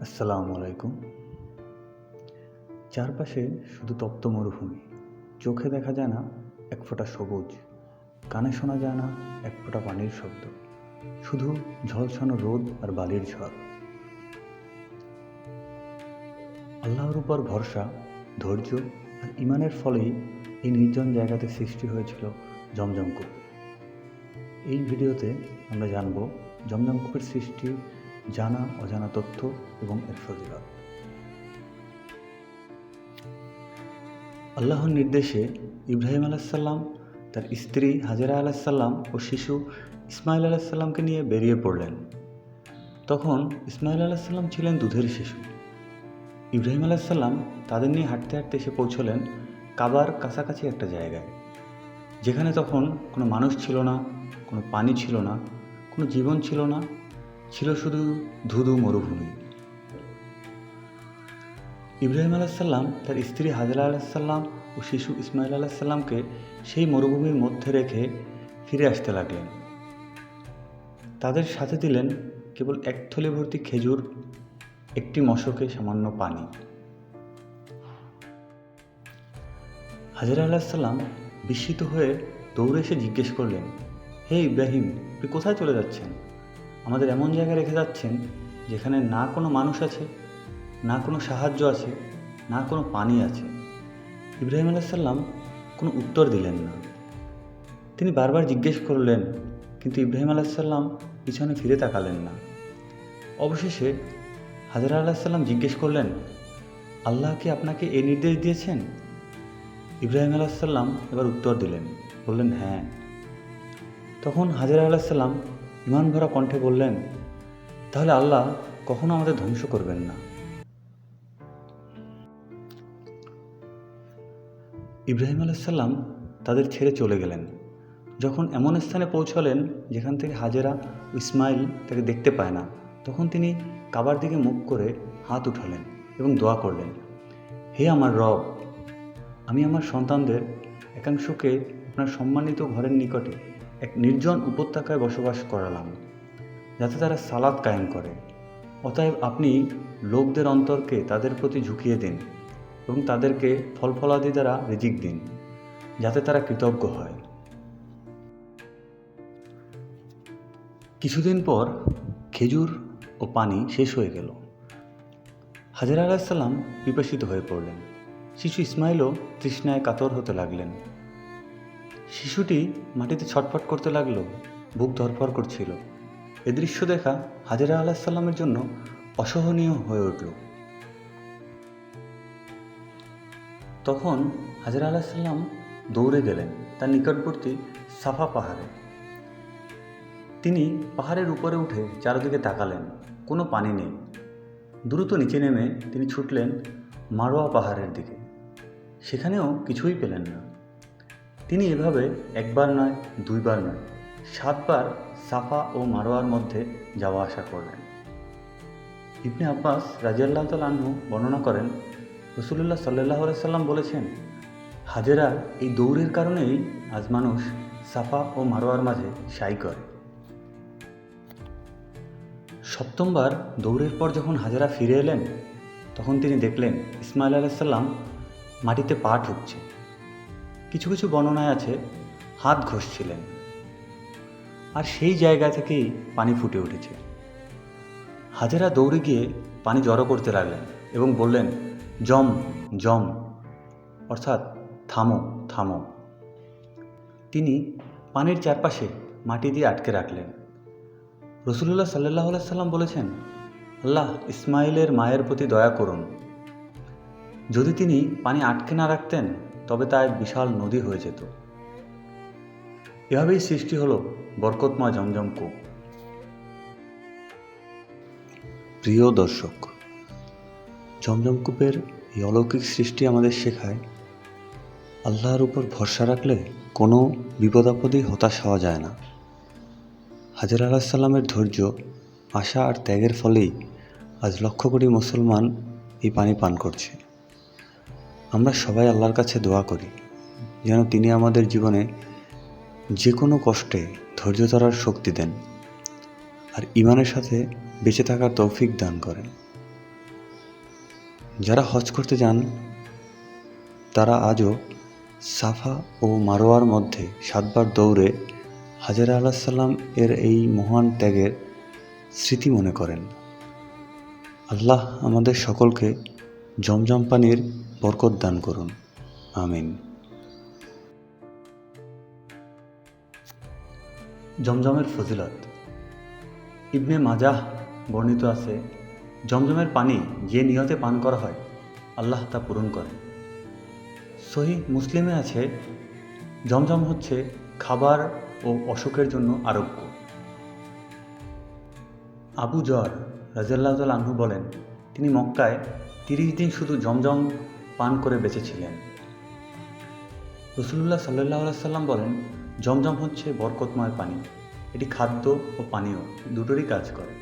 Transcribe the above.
আসসালামু আলাইকুম। চারপাশে শুধু তপ্ত মরুভূমি। চোখে দেখা যায় না এক ফোঁটা সবুজ, কানে শোনা যায় না এক ফোঁটা পানির শব্দ, শুধু ঝলসানো রোদ আর বালির ঝড়। আল্লাহর উপর ভরসা, ধৈর্য আর ইমানের ফলেই এই নির্জন জায়গাতে সৃষ্টি হয়েছিল জমজম কূপ। এই ভিডিওতে আমরা জানব জমজম কূপের সৃষ্টি, জানা অজানা তথ্য এবং এর ফজিলত। আল্লাহর নির্দেশে ইব্রাহিম আলাইসাল্লাম তার স্ত্রী হাজেরা আলাইসাল্লাম ও শিশু ইসমাইল আলাইসাল্লামকে নিয়ে বেরিয়ে পড়লেন। তখন ইসমাইল আলাইসাল্লাম ছিলেন দুধের শিশু। ইব্রাহিম আলাইসাল্লাম তাদের নিয়ে হাঁটতে হাঁটতে এসে পৌঁছলেন কাবার কাছাকাছি একটা জায়গায়, যেখানে তখন কোনো মানুষ ছিল না, কোনো পানি ছিল না, কোনো জীবন ছিল না, ছিল শুধু ধুধু মরুভূমি। ইব্রাহিম আলাইসাল্লাম তার স্ত্রী হাজেরা আলাইসাল্লাম ও শিশু ইসমাইল আলাইসাল্লামকে সেই মরুভূমির মধ্যে রেখে ফিরে আসতে লাগলেন। তাদের সাথে দিলেন কেবল এক থলে ভর্তি খেজুর, একটি মশকে সামান্য পানি। হাজেরা আলাইসাল্লাম বিস্মিত হয়ে দৌড়ে এসে জিজ্ঞেস করলেন, হে ইব্রাহিম, আপনি কোথায় চলে যাচ্ছেন? আমাদের এমন জায়গায় রেখে যাচ্ছেন যেখানে না কোনো মানুষ আছে, না কোনো সাহায্য আছে, না কোনো পানি আছে। ইব্রাহিম আলাইসাল্লাম কোনো উত্তর দিলেন না। তিনি বারবার জিজ্ঞেস করলেন, কিন্তু ইব্রাহিম আলাইসাল্লাম পিছনে ফিরে তাকালেন না। অবশেষে হাজেরা আলাইসাল্লাম জিজ্ঞেস করলেন, আল্লাহ কি আপনাকে এই নির্দেশ দিয়েছেন? ইব্রাহিম আলাইসাল্লাম এবার উত্তর দিলেন, বললেন হ্যাঁ। তখন হাজেরা আলাইসাল্লাম ইমান ভরা কণ্ঠে বললেন, তাহলে আল্লাহ কখনো আমাদের ধ্বংস করবেন না। ইব্রাহিম আলাইসাল্লাম তাদের ছেড়ে চলে গেলেন। যখন এমন স্থানে পৌঁছলেন যেখান থেকে হাজেরা ও ইসমাইল তাকে দেখতে পায় না, তখন তিনি কাবার দিকে মুখ করে হাত উঠালেন এবং দোয়া করলেন, হে আমার রব, আমি আমার সন্তানদের একাংশকে আপনার সম্মানিত ঘরের নিকটে এক নির্জন উপত্যকায় বসবাস করালাম, যাতে তারা সালাত কায়েম করে। অতএব আপনি লোকদের অন্তরকে তাদের প্রতি ঝুঁকিয়ে দিন এবং তাদেরকে ফলফলাদি দ্বারা রিজিক দিন, যাতে তারা কৃতজ্ঞ হয়। কিছুদিন পর খেজুর ও পানি শেষ হয়ে গেল। হাজেরা আলাইসাল্লাম পিপাসিত হয়ে পড়লেন। শিশু ইসমাইলও তৃষ্ণায় কাতর হতে লাগলেন। শিশুটি মাটিতে ছটফট করতে লাগলো, বুক ধরফর করছিল। এ দৃশ্য দেখা হাজেরা আলাইসাল্লামের জন্য অসহনীয় হয়ে উঠল। তখন হাজেরা আলাইসাল্লাম দৌড়ে গেলেন তার নিকটবর্তী সাফা পাহাড়ে। তিনি পাহাড়ের উপরে উঠে চারদিকে তাকালেন, কোনো পানি নেই। দ্রুত নিচে নেমে তিনি ছুটলেন মারোয়া পাহাড়ের দিকে। সেখানেও কিছুই পেলেন না। তিনি এভাবে একবার নয়, দুইবার নয়, 7 বার সাফা ও মারোয়ার মধ্যে যাওয়া আসা করলেন। ইবনে আব্বাস রাদিয়াল্লাহু তাআলা আনহু বর্ণনা করেন, রাসূলুল্লাহ সাল্লাল্লাহু আলাইহি সাল্লাম বলেছেন, হাজেরার এই দৌড়ের কারণেই আজ মানুষ সাফা ও মারোয়ার মাঝে সাই করে। 7বার দৌড়ের পর যখন হাজেরা ফিরে এলেন, তখন তিনি দেখলেন ইসমাইল আলাইসাল্লাম মাটিতে পা ঠুকছে। কিছু কিছু বর্ণনায় আছে হাত ঘষছিলেন, আর সেই জায়গা থেকেই পানি ফুটে উঠেছে। হাজেরা দৌড়ে গিয়ে পানি জড়ো করতে লাগলেন এবং বললেন, জম জম, অর্থাৎ থামো থামো। তিনি পানির চারপাশে মাটি দিয়ে আটকে রাখলেন। রাসূলুল্লাহ সাল্লাল্লাহু আলাইহি সাল্লাম বলেছেন, আল্লাহ ইসমাইলের মায়ের প্রতি দয়া করুন। যদি তিনি পানি আটকে না রাখতেন তবে তা এক বিশাল নদী হয়ে যেত। এভাবেই সৃষ্টি হলো বরকতময় জমজম কূপ। প্রিয় দর্শক, জমজম কূপের এই অলৌকিক সৃষ্টি আমাদের শেখায়, আল্লাহর উপর ভরসা রাখলে কোনো বিপদ আপদেই হতাশ হওয়া যায় না। হাজেরা আলাইসাল্লামের ধৈর্য, আশা আর ত্যাগের ফলেই আজ লক্ষ কোটি মুসলমান এই পানি পান করছে। আমরা সবাই আল্লাহর কাছে দোয়া করি যেন তিনি আমাদের জীবনে যে কোনো কষ্টে ধৈর্য ধরার শক্তি দেন আর ঈমানের সাথে বেঁচে থাকার তৌফিক দান করেন। যারা হজ করতে যান তারা আজও সাফা ও মারোয়ার মধ্যে 7 বার দৌড়ে হাজেরা আলাইসাল্লাম এর এই মহান ত্যাগের স্মৃতি মনে করেন। আল্লাহ আমাদের সকলকে জমজম পানির বরকত দান করুন, আমিন। জমজমের ফজিলত। ইবনে মাজাহ বর্ণিত আছে, জমজমের পানি যে নিয়তে পান করা হয় আল্লাহ তা পূরণ করেন। সহিহ মুসলিমে আছে, জমজম হচ্ছে খাবার ও অসুখের জন্য আরোগ্য। আবু যর রাদিয়াল্লাহু তাআলা আনহু বলেন, তিনি মক্কায় 30 দিন শুধু জমজম পান করে বেঁচেছিলেন। রাসূলুল্লাহ সাল্লাল্লাহু আলাইহি সাল্লাম বলেন, জমজম হচ্ছে বরকতময় পানি, এটি খাদ্য ও পানীয় দুটোরই কাজ করে।